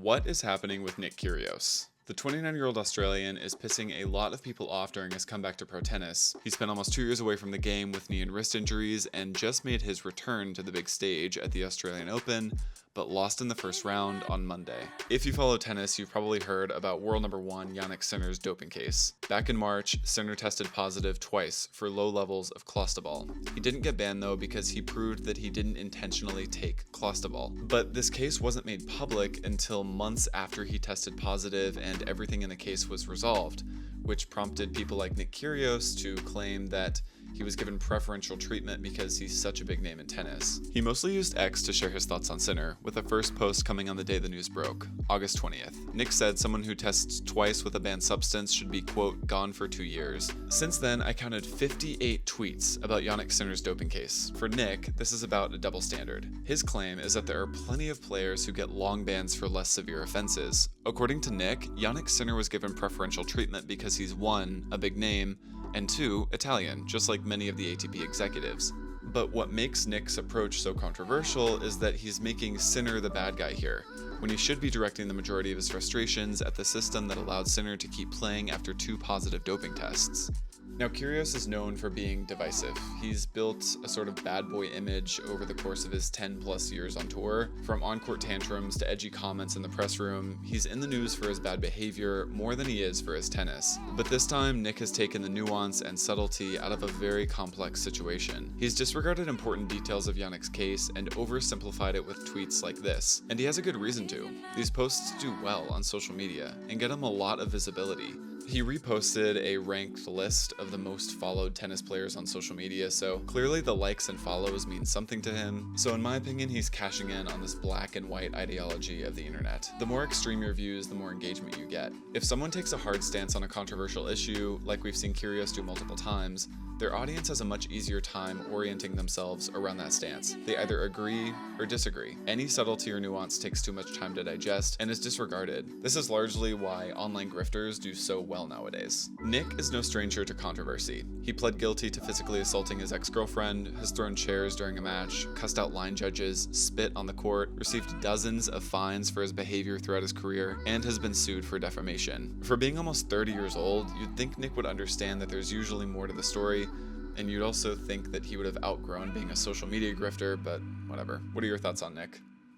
What is happening with Nick Kyrgios? The 29-year-old Australian is pissing a lot of people off during his comeback to pro tennis. He spent almost 2 years away from the game with knee and wrist injuries and just made his return to the big stage at the Australian Open, but lost in the first round on Monday. If you follow tennis, you've probably heard about world number one Jannik Sinner's doping case. Back in March, Sinner tested positive twice for low levels of clostebol. He didn't get banned though because he proved that he didn't intentionally take clostebol. But this case wasn't made public until months after he tested positive and everything in the case was resolved, which prompted people like Nick Kyrgios to claim that he was given preferential treatment because he's such a big name in tennis. He mostly used X to share his thoughts on Sinner, with the first post coming on the day the news broke, August 20th. Nick said someone who tests twice with a banned substance should be, quote, gone for 2 years. Since then, I counted 58 tweets about Jannik Sinner's doping case. For Nick, this is about a double standard. His claim is that there are plenty of players who get long bans for less severe offenses. According to Nick, Jannik Sinner was given preferential treatment because he's 1, a big name, and 2, Italian, just like many of the ATP executives. But what makes Nick's approach so controversial is that he's making Sinner the bad guy here, when he should be directing the majority of his frustrations at the system that allowed Sinner to keep playing after 2 positive doping tests. Now, Kyrgios is known for being divisive. He's built a sort of bad boy image over the course of his 10+ years on tour. From on-court tantrums to edgy comments in the press room, he's in the news for his bad behavior more than he is for his tennis. But this time, Nick has taken the nuance and subtlety out of a very complex situation. He's disregarded important details of Jannik's case and oversimplified it with tweets like this. And he has a good reason to. These posts do well on social media and get him a lot of visibility. He reposted a ranked list of the most followed tennis players on social media, so clearly the likes and follows mean something to him. So in my opinion, he's cashing in on this black and white ideology of the internet. The more extreme your views, the more engagement you get. If someone takes a hard stance on a controversial issue, like we've seen Kyrgios do multiple times, their audience has a much easier time orienting themselves around that stance. They either agree or disagree. Any subtlety or nuance takes too much time to digest and is disregarded. This is largely why online grifters do so well nowadays. Nick is no stranger to controversy. He pled guilty to physically assaulting his ex-girlfriend, has thrown chairs during a match, cussed out line judges, spit on the court, received dozens of fines for his behavior throughout his career, and has been sued for defamation. For being almost 30 years old, you'd think Nick would understand that there's usually more to the story, and you'd also think that he would have outgrown being a social media grifter, but whatever. What are your thoughts on Nick?